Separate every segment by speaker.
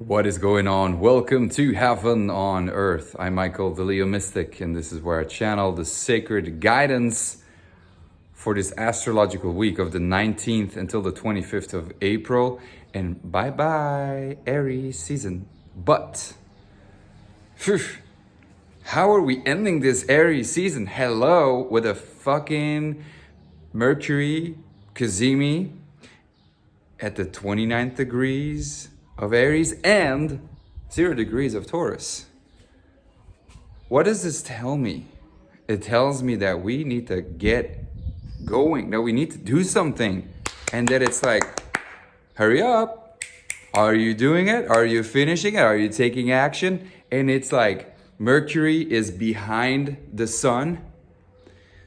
Speaker 1: What is going on? Welcome to Heaven on Earth. I'm Michael, the Leo Mystic, and this is where I channel the sacred guidance for this astrological week of the 19th until the 25th of April. And bye-bye, Aries season. But, how are we ending this Aries season? Hello, with a fucking Mercury Kazemi at the 29th degrees of Aries and 0 degrees of Taurus. What does this tell me? It tells me that we need to get going, that we need to do something, and that it's like, hurry up. Are you doing it? Are you finishing it? Are you taking action? And it's like Mercury is behind the sun.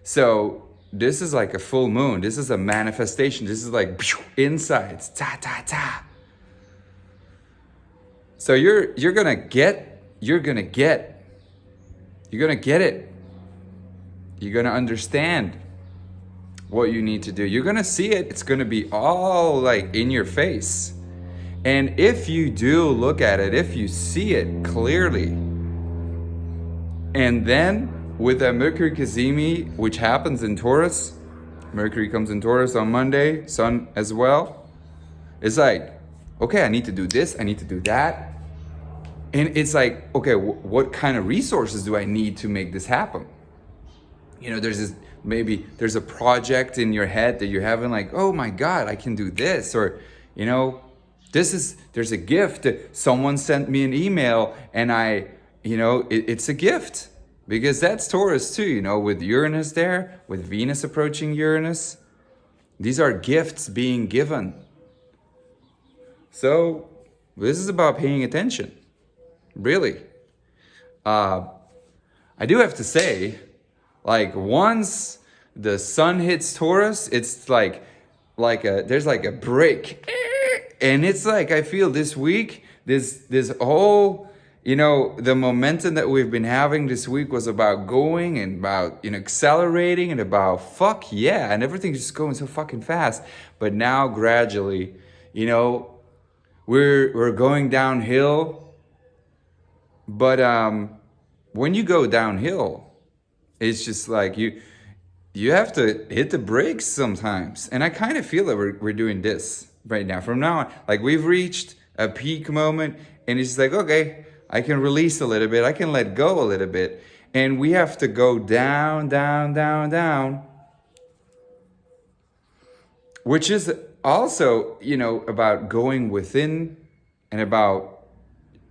Speaker 1: So this is like a full moon. This is a manifestation. This is like insights. Ta ta ta. So you're gonna get it. You're gonna understand what you need to do. You're gonna see it. It's gonna be all like in your face. And if you do look at it, if you see it clearly, and then with a Mercury Kazemi, which happens in Taurus, Mercury comes in Taurus on Monday, Sun as well, it's like, okay, I need to do this, I need to do that. And it's like, okay, what kind of resources do I need to make this happen? You know, maybe there's a project in your head that you're having like, oh my God, I can do this. Or, you know, there's a gift. Someone sent me an email and it's a gift. Because that's Taurus too, you know, with Uranus there, with Venus approaching Uranus. These are gifts being given. So this is about paying attention, really. I do have to say, like once the sun hits Taurus, it's there's like a break. And it's like, I feel this week, this whole, the momentum that we've been having this week was about going and about, accelerating and about fuck yeah. And everything's just going so fucking fast. But now gradually, we're going downhill. But when you go downhill, it's just like you have to hit the brakes sometimes. And I kind of feel that we're doing this right now. From now on, like we've reached a peak moment and it's like, okay, I can release a little bit. I can let go a little bit. And we have to go down, down, down, down. Which is also, about going within and about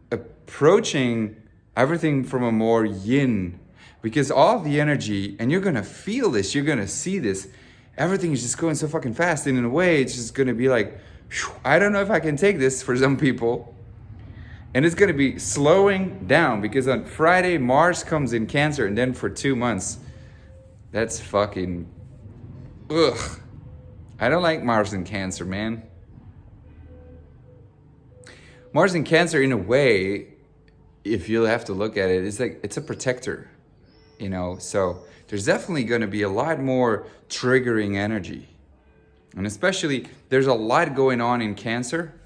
Speaker 1: approaching everything from a more yin. Because all the energy, and you're going to feel this, you're going to see this, everything is just going so fucking fast. And in a way, it's just going to be like, I don't know if I can take this for some people. And it's going to be slowing down because on Friday, Mars comes in Cancer. And then for 2 months, that's fucking, ugh. I don't like Mars in Cancer, man. Mars in Cancer, in a way, if you'll have to look at it, it's like, it's a protector. So there's definitely going to be a lot more triggering energy. And especially, there's a lot going on in Cancer.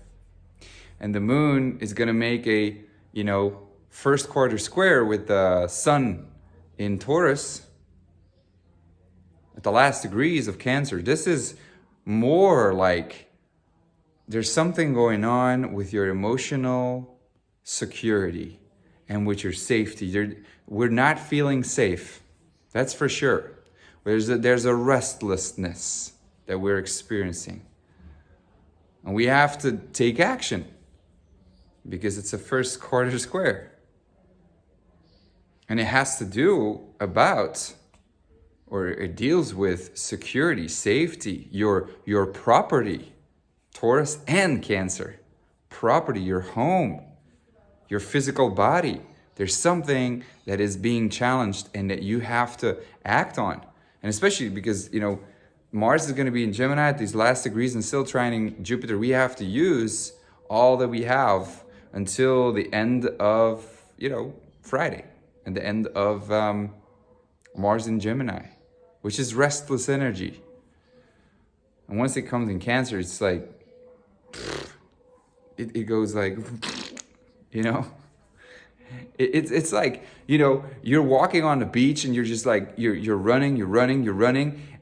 Speaker 1: And the moon is going to make a, first quarter square with the sun in Taurus at the last degrees of Cancer. This is more like there's something going on with your emotional security and with your safety. We're not feeling safe. That's for sure. There's a restlessness that we're experiencing. And we have to take action because it's a first quarter square. And it has to do about, or it deals with security, safety, your property, Taurus and Cancer. Property, your home, your physical body. There's something that is being challenged and that you have to act on. And especially because, Mars is going to be in Gemini at these last degrees and still trining Jupiter. We have to use all that we have until the end of, Friday. And the end of Mars in Gemini, which is restless energy. And once it comes in Cancer, it's like, it goes like, you know? It's like, you're walking on the beach and you're just like, you're running,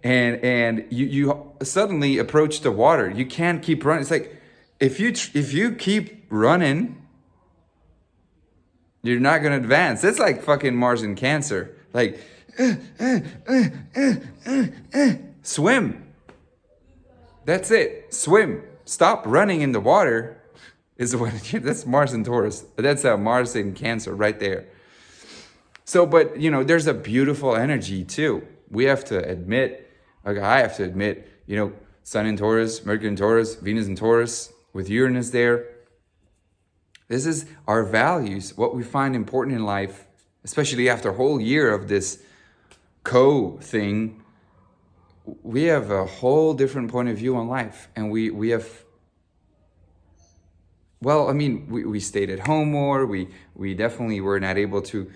Speaker 1: and you suddenly approach the water. You can't keep running. It's like, if you keep running, you're not going to advance. It's like fucking Mars in Cancer. Like, swim. That's it. Swim. Stop running in the water. That's Mars in Taurus. That's Mars in Cancer right there. So, but there's a beautiful energy too. We have to admit, like I have to admit, Sun in Taurus, Mercury in Taurus, Venus in Taurus, with Uranus there. This is our values, what we find important in life, especially after a whole year of this thing. We have a whole different point of view on life, and we have. Well, I mean, we stayed at home more. We definitely were not able to,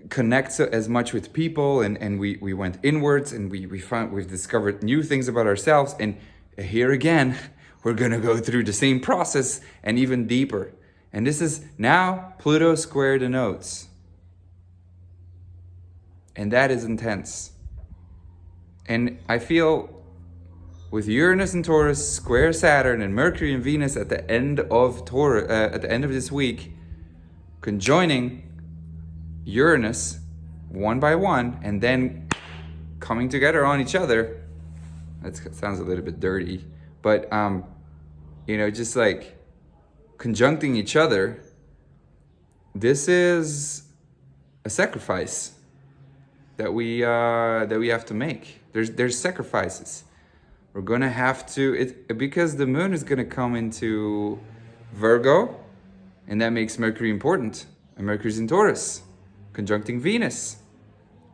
Speaker 1: connect as much with people, and we went inwards, and we've discovered new things about ourselves. And here again, we're gonna go through the same process and even deeper. And this is now Pluto square the nodes, and that is intense. And I feel, with Uranus and Taurus square Saturn and Mercury and Venus at the end of this week, conjoining Uranus one by one and then coming together on each other. That sounds a little bit dirty, but just like conjuncting each other. This is a sacrifice that we have to make. There's sacrifices. We're gonna have to, because the moon is gonna come into Virgo, and that makes Mercury important. And Mercury's in Taurus, conjuncting Venus,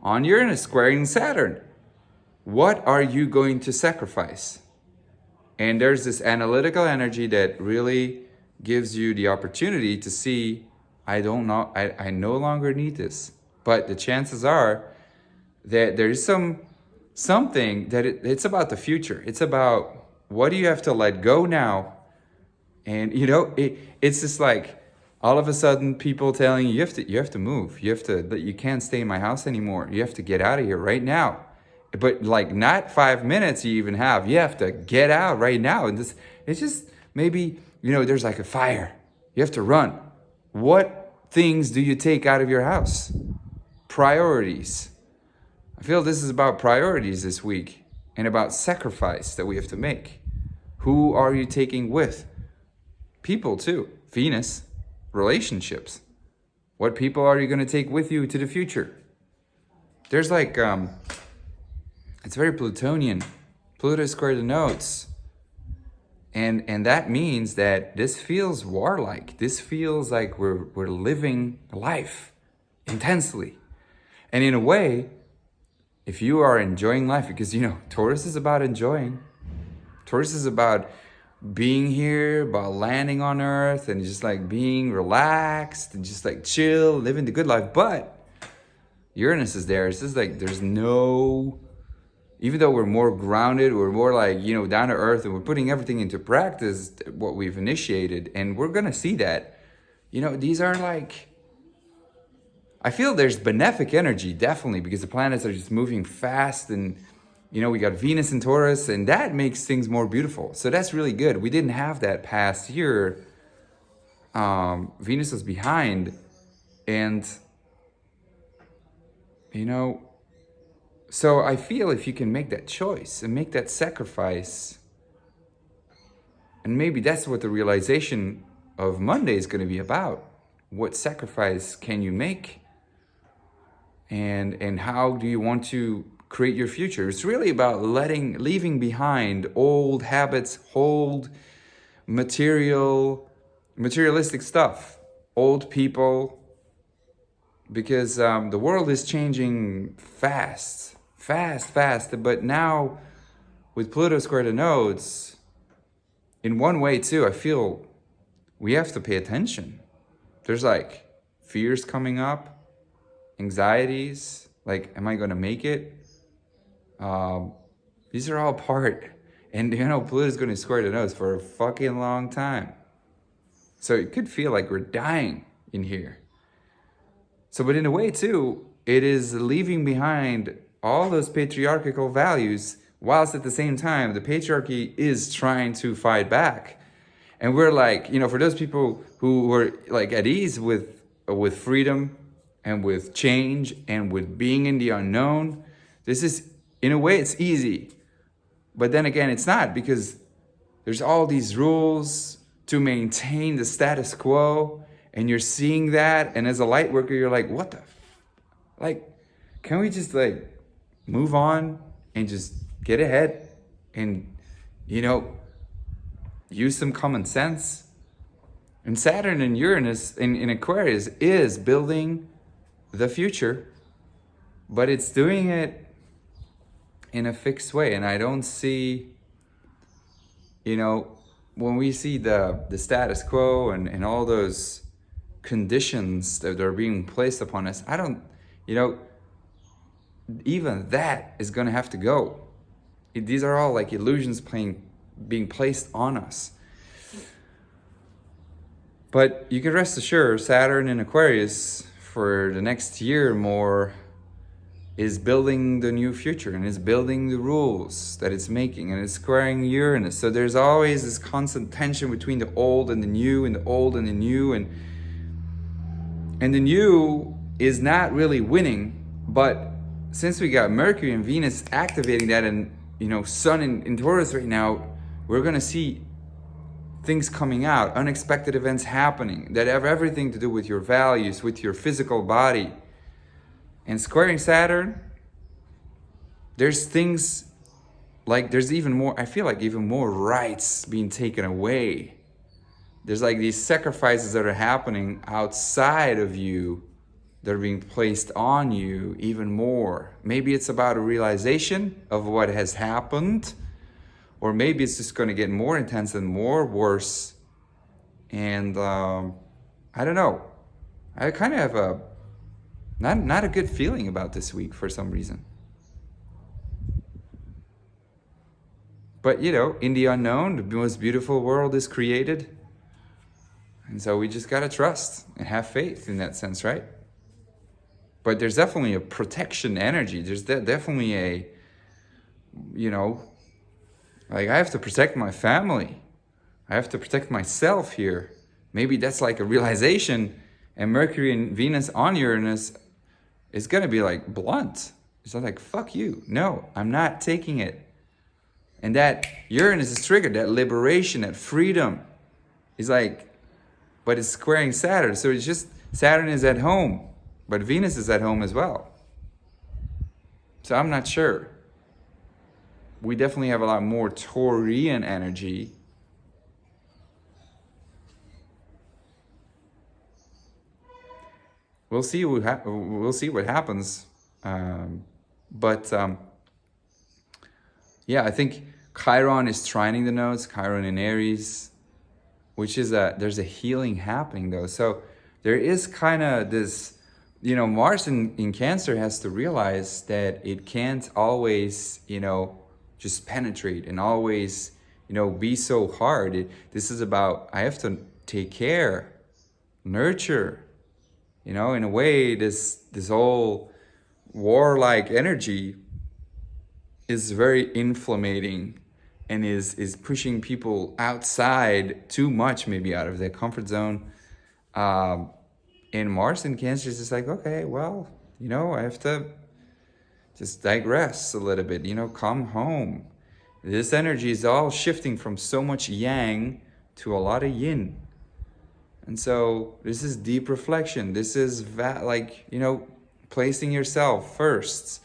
Speaker 1: on Uranus, squaring Saturn. What are you going to sacrifice? And there's this analytical energy that really gives you the opportunity to see, I don't know, I no longer need this. But the chances are that there is something that it's about the future. It's about, what do you have to let go now? And it's just like, all of a sudden people telling you, you have to move. You can't stay in my house anymore. You have to get out of here right now. But like, not 5 minutes you even have. You have to get out right now. And it's just, maybe, there's like a fire. You have to run. What things do you take out of your house? Priorities. I feel this is about priorities this week, and about sacrifice that we have to make. Who are you taking with? People too. Venus, relationships. What people are you going to take with you to the future? There's like, it's very Plutonian. Pluto square the nodes. And that means that this feels warlike. This feels like we're living life intensely. And in a way, if you are enjoying life, because Taurus is about enjoying. Taurus is about being here, about landing on Earth, and just like being relaxed and just like chill, living the good life. But Uranus is there. It's just like there's no, even though we're more grounded, we're more like, down to earth, and we're putting everything into practice, what we've initiated, and we're gonna see that. These are like, I feel there's benefic energy, definitely, because the planets are just moving fast, and we got Venus in Taurus, and that makes things more beautiful. So that's really good. We didn't have that past year. Venus was behind, and so I feel if you can make that choice and make that sacrifice, and maybe that's what the realization of Monday is going to be about. What sacrifice can you make? And how do you want to create your future? It's really about leaving behind old habits, old materialistic stuff, old people, because the world is changing fast. But now with Pluto square the nodes, in one way too, I feel we have to pay attention. There's like fears coming up, anxieties, like, am I going to make it? These are all part. And Pluto is going to square the nodes for a fucking long time. So it could feel like we're dying in here. So, but in a way too, it is leaving behind all those patriarchal values, whilst at the same time, the patriarchy is trying to fight back. And we're like, for those people who were like at ease with freedom and with change and with being in the unknown, this is, in a way, it's easy. But then again, it's not, because there's all these rules to maintain the status quo, and you're seeing that, and as a light worker, you're like, what the can we just move on and just get ahead and use some common sense? And Saturn and Uranus in Aquarius is building the future, but it's doing it in a fixed way. And I don't see, when we see the status quo and all those conditions that are being placed upon us, I don't, even that is going to have to go. These are all like illusions being placed on us. But you can rest assured, Saturn in Aquarius for the next year more is building the new future, and is building the rules that it's making, and it's squaring Uranus. So there's always this constant tension between the old and the new, and the old and the new, and the new is not really winning. But since we got Mercury and Venus activating that, and Sun in Taurus right now, we're gonna see things coming out, unexpected events happening that have everything to do with your values, with your physical body. And squaring Saturn, there's things there's even more, I feel like even more rights being taken away. There's these sacrifices that are happening outside of you that are being placed on you even more. Maybe it's about a realization of what has happened, or maybe it's just going to get more intense and more worse. And I don't know. I kind of have a not a good feeling about this week for some reason. But in the unknown, the most beautiful world is created. And so we just got to trust and have faith in that sense, right? But there's definitely a protection energy. There's definitely a, I have to protect my family. I have to protect myself here. Maybe that's like a realization. And Mercury and Venus on Uranus is going to be blunt. It's not fuck you. No, I'm not taking it. And that Uranus is triggered, that liberation, that freedom is but it's squaring Saturn. So it's just, Saturn is at home, but Venus is at home as well. So I'm not sure. We definitely have a lot more Taurian energy. We'll see what happens. Yeah, I think Chiron is trining the nodes, Chiron in Aries, which is there's a healing happening though. So there is kind of this, Mars in Cancer has to realize that it can't always, just penetrate and always, be so hard. This is about, I have to take care, nurture, in a way, this whole warlike energy is very inflammating and is pushing people outside too much, maybe out of their comfort zone. And Mars in Cancer is just okay, well, I have to just digress a little bit, come home. This energy is all shifting from so much yang to a lot of yin. And so this is deep reflection. This is placing yourself first,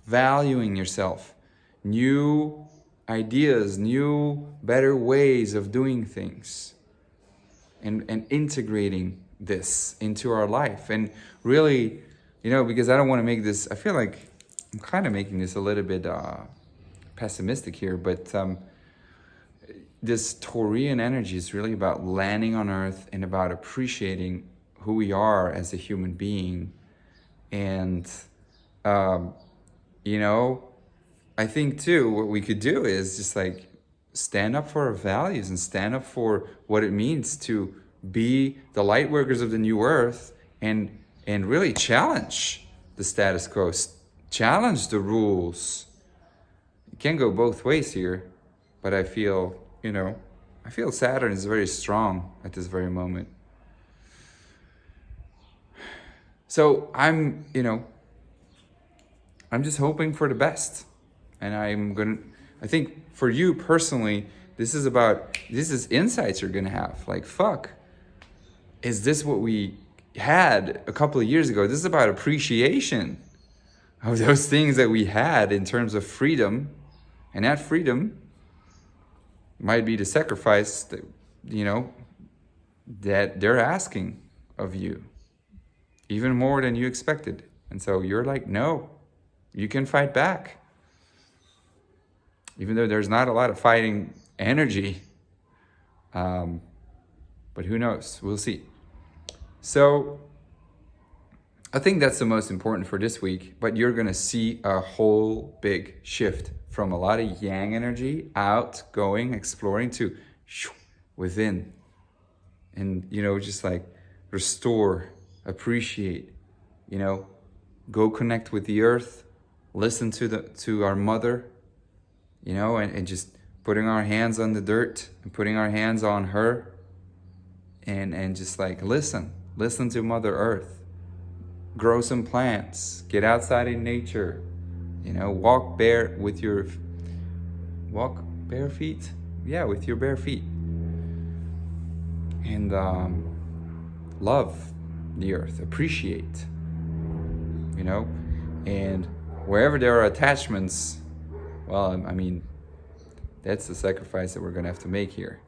Speaker 1: valuing yourself, new ideas, new, better ways of doing things, and integrating this into our life. And really, because I don't want to make this, I feel like I'm kind of making this a little bit pessimistic here, but this Taurian energy is really about landing on Earth and about appreciating who we are as a human being. And, I think too, what we could do is just stand up for our values and stand up for what it means to be the light workers of the new earth and really challenge the status quo, challenge the rules. It can go both ways here, but I feel, I feel Saturn is very strong at this very moment. So I'm just hoping for the best. And I think for you personally, this is insights you're gonna have. Like, fuck, is this what we had a couple of years ago? This is about appreciation of those things that we had in terms of freedom. And that freedom might be the sacrifice that, that they're asking of you, even more than you expected. And so you're like, no, you can fight back. Even though there's not a lot of fighting energy. But who knows? We'll see. So I think that's the most important for this week. But you're going to see a whole big shift from a lot of yang energy, outgoing, exploring, to within. And, just like restore, appreciate, go connect with the earth, listen to our mother, and just putting our hands on the dirt and putting our hands on her and just like listen to Mother Earth, grow some plants, get outside in nature, walk bare feet. Yeah, with your bare feet. And love the earth, appreciate, and wherever there are attachments, well, that's the sacrifice that we're going to have to make here.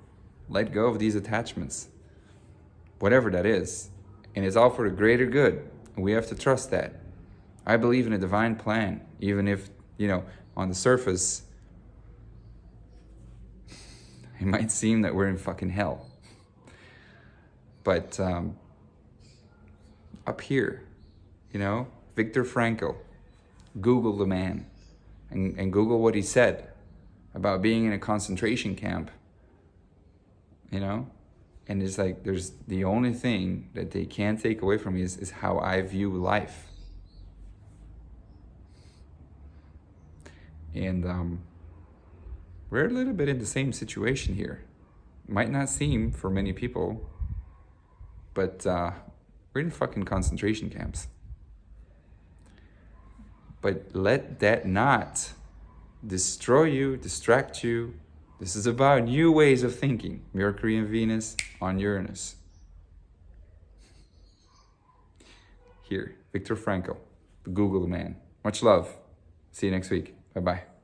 Speaker 1: Let go of these attachments, whatever that is. And it's all for the greater good. And we have to trust that. I believe in a divine plan, even if, on the surface, it might seem that we're in fucking hell. But up here, Viktor Frankl, Google the man and Google what he said about being in a concentration camp, and it's like, there's the only thing that they can't take away from me is how I view life. And we're a little bit in the same situation here. Might not seem for many people, but we're in fucking concentration camps. But let that not destroy you, distract you. This is about new ways of thinking. Mercury and Venus on Uranus. Here, Viktor Frankl, the Google man. Much love. See you next week. Bye-bye.